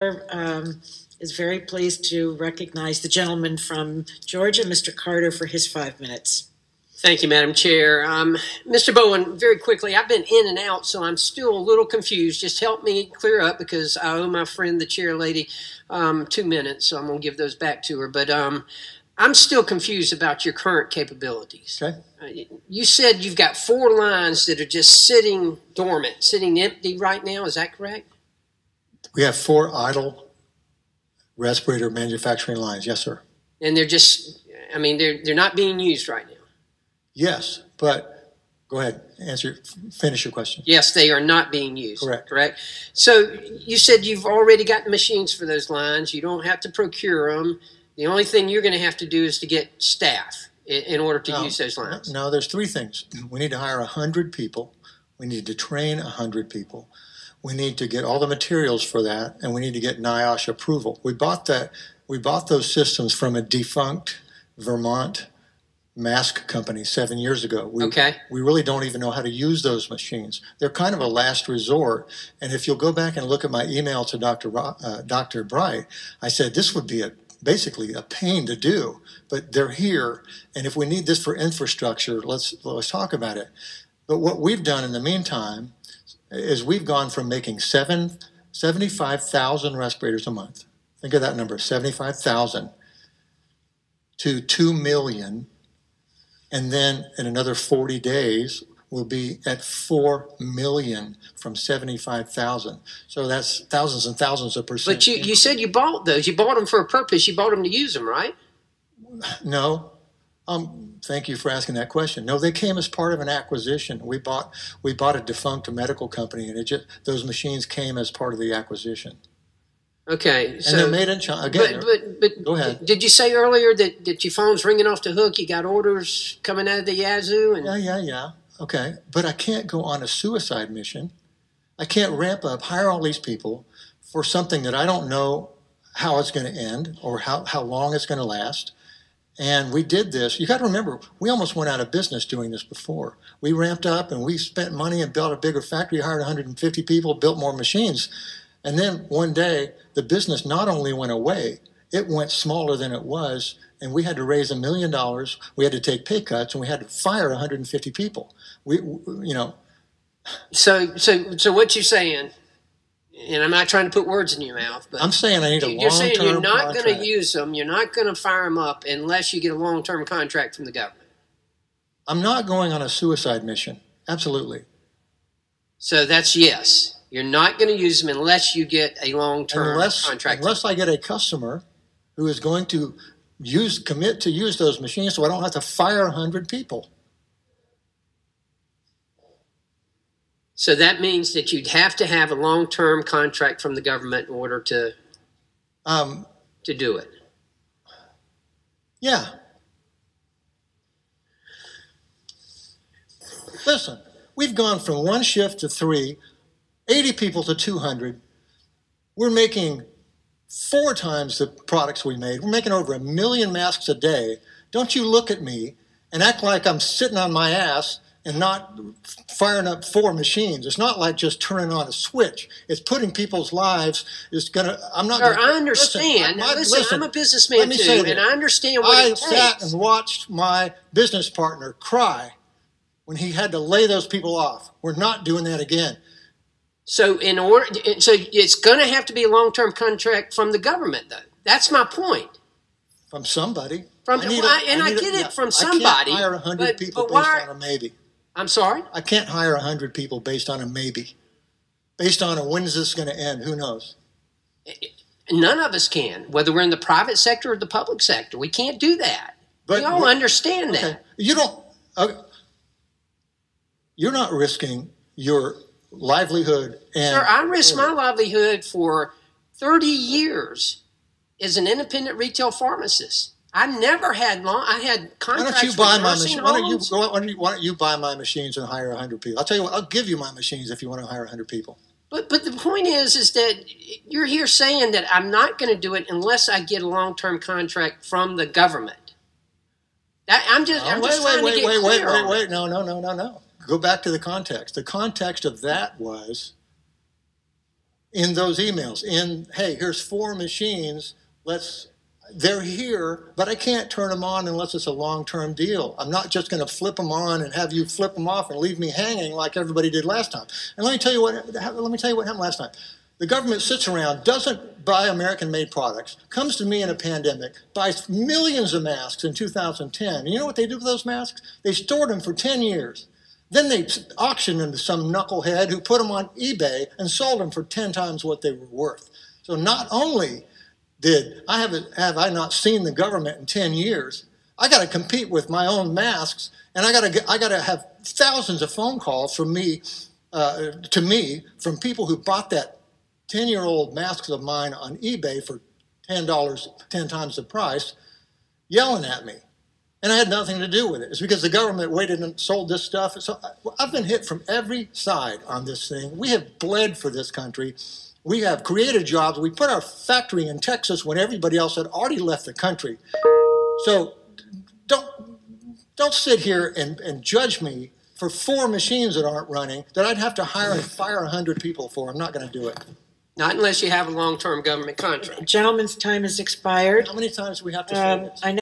um, is very pleased to recognize the gentleman from Georgia, Mr. Carter, for his 5 minutes. Thank you, Madam Chair. Mr. Bowen, very quickly, I've been in and out, so I'm still a little confused. Just help me clear up because I owe my friend, the chair lady, 2 minutes, so I'm going to give those back to her. But I'm still confused about your current capabilities. Okay. You said you've got 4 lines that are just sitting dormant, sitting empty right now. Is that correct? We have 4 idle respirator manufacturing lines. Yes, sir. And they're just, I mean, they're not being used right now. Yes, but go ahead, finish your question. Yes, they are not being used. Correct. So you said you've already got machines for those lines. You don't have to procure them. The only thing you're going to have to do is to get staff in order to use those lines. No, there's 3 things. We need to hire 100 people. We need to train 100 people. We need to get all the materials for that, and we need to get NIOSH approval. We bought those systems from a defunct Vermont mask company 7 years ago. We really don't even know how to use those machines. They're kind of a last resort. And if you'll go back and look at my email to Dr. Bright, I said this would be basically a pain to do, but they're here. And if we need this for infrastructure, let's talk about it. But what we've done in the meantime is we've gone from making 75,000 respirators a month. Think of that number, 75,000, to 2 million. And then in another 40 days, we'll be at 4 million from 75,000. So that's thousands and thousands of percent. But you said you bought those. You bought them for a purpose. You bought them to use them, right? No. Thank you for asking that question. No, they came as part of an acquisition. We bought a defunct medical company, and those machines came as part of the acquisition. Okay, so, and they're made in China. Again, but go ahead. Did you say earlier that your phone's ringing off the hook? You got orders coming out of the yazoo? And Yeah. Okay, but I can't go on a suicide mission. I can't ramp up, hire all these people for something that I don't know how it's going to end or how long it's going to last. And we did this. You got to remember, we almost went out of business doing this before. We ramped up and we spent money and built a bigger factory, hired 150 people, built more machines. And then one day, the business not only went away, it went smaller than it was, and we had to raise $1 million. We had to take pay cuts, and we had to fire 150 people. So what you're saying, and I'm not trying to put words in your mouth, but I'm saying I need a long-term You're saying you're not going to use them, you're not going to fire them up unless you get a long-term contract from the government. I'm not going on a suicide mission. Absolutely. So that's yes. You're not going to use them unless you get a long-term contract. Unless I get a customer who is going to commit to use those machines so I don't have to fire 100 people. So that means that you'd have to have a long-term contract from the government in order to do it. Yeah. Listen, we've gone from 1 shift to 3, 80 people to 200. We're making 4 times the products we made. We're making over 1 million masks a day. Don't you look at me and act like I'm sitting on my ass and not firing up 4 machines. It's not like just turning on a switch. It's putting people's lives. I'm not. Sir, I understand. Listen, I'm a businessman too, and I understand what it takes. I sat and watched my business partner cry when he had to lay those people off. We're not doing that again. So it's going to have to be a long-term contract from the government, though. That's my point. From somebody. I get it from somebody. I can't hire 100 people based on a maybe. I'm sorry? I can't hire 100 people based on a maybe. Based on when is this going to end? Who knows? None of us can, whether we're in the private sector or the public sector. We can't do that. But we all understand that. You're not risking your livelihood. Sir, I risked my livelihood for 30 years as an independent retail pharmacist. I never had I had contracts with nursing homes. Why don't you buy my machines and hire 100 people? I'll tell you what, I'll give you my machines if you want to hire 100 people. But the point is that you're here saying that I'm not going to do it unless I get a long-term contract from the government. I'm just trying to get clear. Wait. No. Go back to the context. The context of that was in those emails. Hey, here's 4 machines. They're here, but I can't turn them on unless it's a long-term deal. I'm not just going to flip them on and have you flip them off and leave me hanging like everybody did last time. And let me tell you what happened last time. The government sits around, doesn't buy American-made products, comes to me in a pandemic, buys millions of masks in 2010. And you know what they do with those masks? They stored them for 10 years. Then they auctioned them to some knucklehead who put them on eBay and sold them for 10 times what they were worth. So not only have I not seen the government in 10 years, I got to compete with my own masks, and I got to have thousands of phone calls from from people who bought that 10-year-old masks of mine on eBay for $10, 10 times the price, yelling at me. And I had nothing to do with it. It's because the government waited and sold this stuff. So I've been hit from every side on this thing. We have bled for this country. We have created jobs. We put our factory in Texas when everybody else had already left the country. So don't sit here and judge me for 4 machines that aren't running that I'd have to hire and fire 100 people for. I'm not going to do it. Not unless you have a long-term government contract. Gentleman's time has expired. How many times do we have to say this? I know